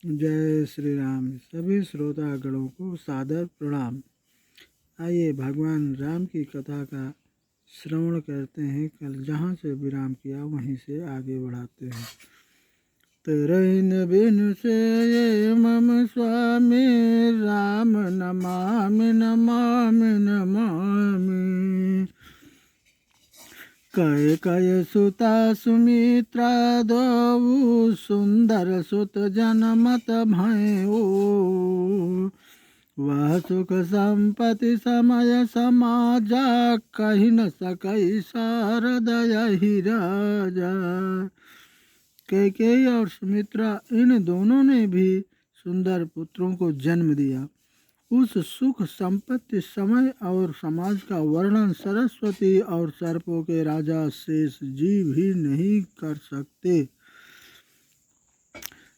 जय श्री राम। सभी श्रोतागणों को सादर प्रणाम। आइए भगवान राम की कथा का श्रवण करते हैं। कल जहाँ से विराम किया वहीं से आगे बढ़ाते हैं। तेरैन बिनु से ये मम स्वामी राम नमामि नमामि नमामि। कय सुता सुमित्रा दो सुंदर सुत जनमत भयो। वह सुख संपत्ति समय समाजा कही न सकई शारदय ही राजा। कैकेयी और सुमित्रा इन दोनों ने भी सुंदर पुत्रों को जन्म दिया। उस सुख संपत्ति समय और समाज का वर्णन सरस्वती और सर्पों के राजा शेष जी भी नहीं कर सकते।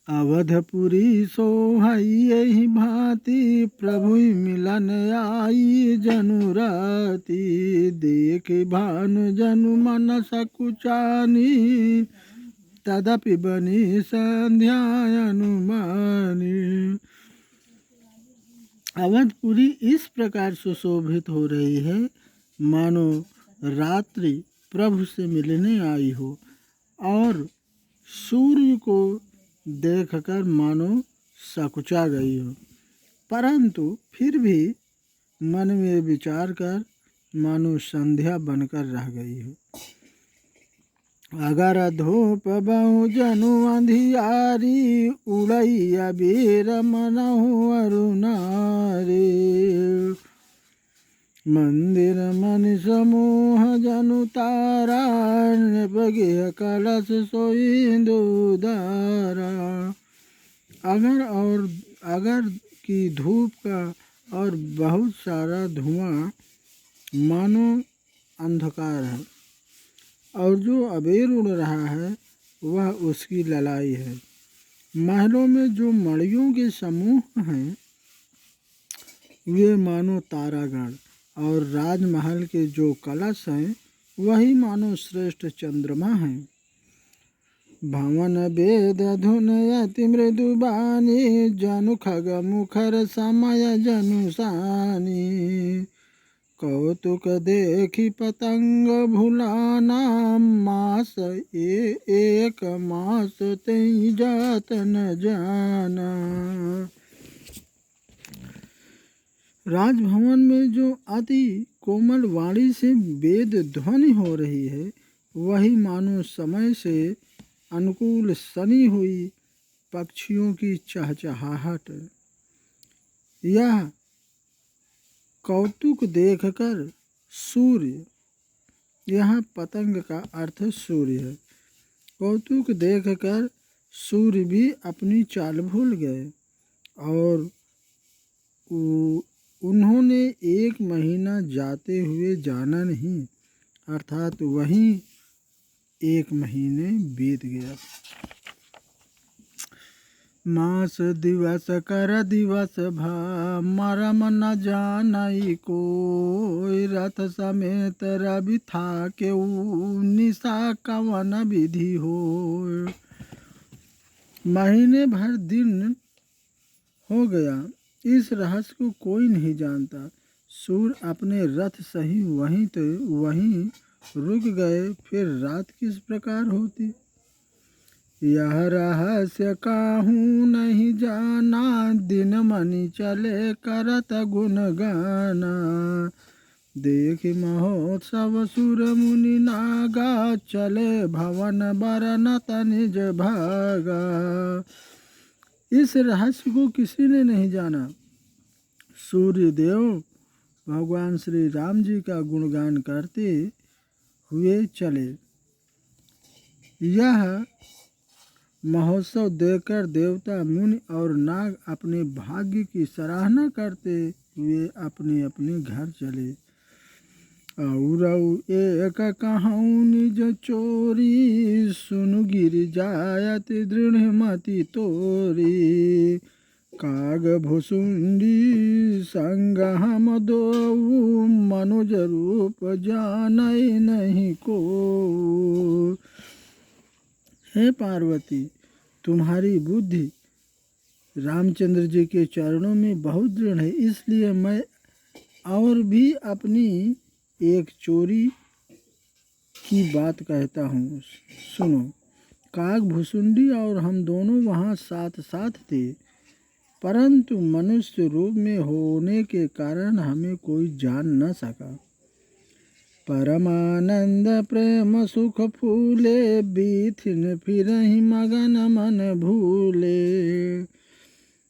अवधपुरी सोहई यही भांति प्रभु मिलन आई जनुराती। देख भानु जनु मन सकुचानी तदपि बनी संध्या अनुमानी। अवधपुरी इस प्रकार सुशोभित हो रही है मानो रात्रि प्रभु से मिलने आई हो, और सूर्य को देखकर मानो सकुचा गई हो, परंतु फिर भी मन में विचार कर मानो संध्या बनकर रह गई हो। अगर धूप बहु जनु अंधियारी उड़ई अबीर मनहु अरुणारी। मंदिर मन समूह जनु तारा बगे कलश सोइंदु दारा। अगर की धूप का और बहुत सारा धुआं मानो अंधकार है, और जो अबेर उड़ रहा है वह उसकी ललाई है। महलों में जो मड़ियों के समूह हैं वे मानो तारागण, और राजमहल के जो कलश हैं वही मानो श्रेष्ठ चंद्रमा हैं। भवन वेद धुन अति मृदु बानी जनु खग मुखर समय जनु सानी। कौतुक देखी पतंग भुलाना मास एक मास तई जात न जाना। राजभवन में जो अति कोमल वाणी से वेद ध्वनि हो रही है वही मानो समय से अनुकूल सनी हुई पक्षियों की चहचहाहट। यह कौतुक देखकर सूर्य, यहाँ पतंग का अर्थ सूर्य है, कौतुक देखकर सूर्य भी अपनी चाल भूल गए, और उन्होंने एक महीना जाते हुए जाना नहीं, अर्थात वहीं एक महीने बीत गया। मास दिवस कर दिवस भा मरम न जानई कोई। रथ समेत रवि था के निशा कवन विधि हो। महीने भर दिन हो गया, इस रहस्य को कोई नहीं जानता। सूर्य अपने रथ सही वहीं रुक गए, फिर रात किस प्रकार होती। यह रहस्य काहू नहीं जाना दिन मनि चले करत गुण गाना। देख महोत्सव सुर मुनि नागा चले भवन बरनत निज भागा। इस रहस्य को किसी ने नहीं जाना। सूर्य देव भगवान श्री राम जी का गुणगान करते हुए चले। यह महोत्सव देखकर देवता मुनि और नाग अपने भाग्य की सराहना करते हुए अपने अपने घर चले। और एक कहूँ निज चोरी सुनु गिर जायत दृढ़मति तोरी। काग भुसुंडी संग हम दो मनुज रूप जानई नहीं को। हे पार्वती, तुम्हारी बुद्धि रामचंद्र जी के चरणों में बहुत दृढ़ है। इसलिए मैं और भी अपनी एक चोरी की बात कहता हूँ, सुनो। काग भुसुंडी और हम दोनों वहाँ साथ साथ थे, परंतु मनुष्य रूप में होने के कारण हमें कोई जान न सका। परमानंद प्रेम सुख फूले, बीथिन फिरहि मगन मन भूले।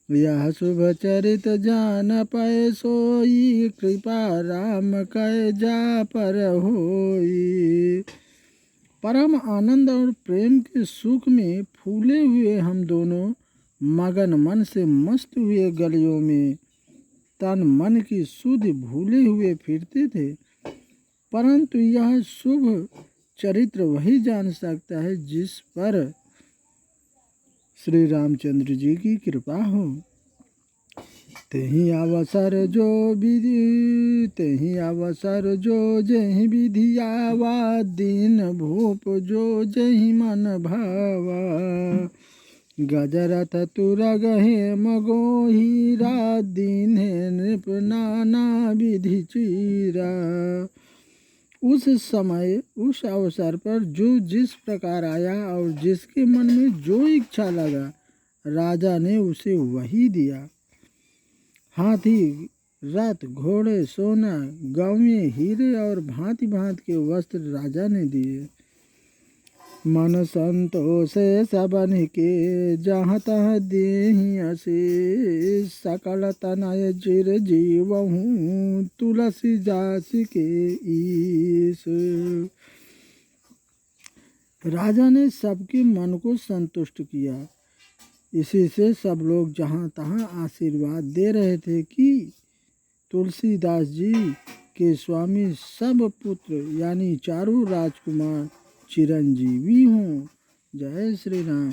यह शुभ चरित जान पै सोई, कृपा राम कै जा पर होई। परम आनंद और प्रेम के सुख में फूले हुए हम दोनों मगन मन से मस्त हुए गलियों में तन मन की सुधि भूले हुए फिरते थे, परंतु यह शुभ चरित्र वही जान सकता है जिस पर श्री रामचंद्र जी की कृपा हो। तेहि अवसर जो विधि, तेहि अवसर जो जहि विधि आवा, दीन भूप जो जहि मन भावा। गजरथ तुरगहे मगोही, दीन्हे नृप नाना विधि चीरा। उस समय उस अवसर पर जो जिस प्रकार आया और जिसके मन में जो इच्छा लगा, राजा ने उसे वही दिया। हाथी, रथ, घोड़े, सोना, गौएं, हीरे और भांति भांति के वस्त्र राजा ने दिए। मन संतोष सबन के, जहाँ तहाँ देहि आशीष। सकल तनय चिर जीवहूँ, तुलसी जास के ईश। राजा ने सबके मन को संतुष्ट किया। इसी से सब लोग जहाँ तहाँ आशीर्वाद दे रहे थे कि तुलसीदास जी के स्वामी सब पुत्र यानी चारों राजकुमार चिरंजीवी हों। जय श्री राम।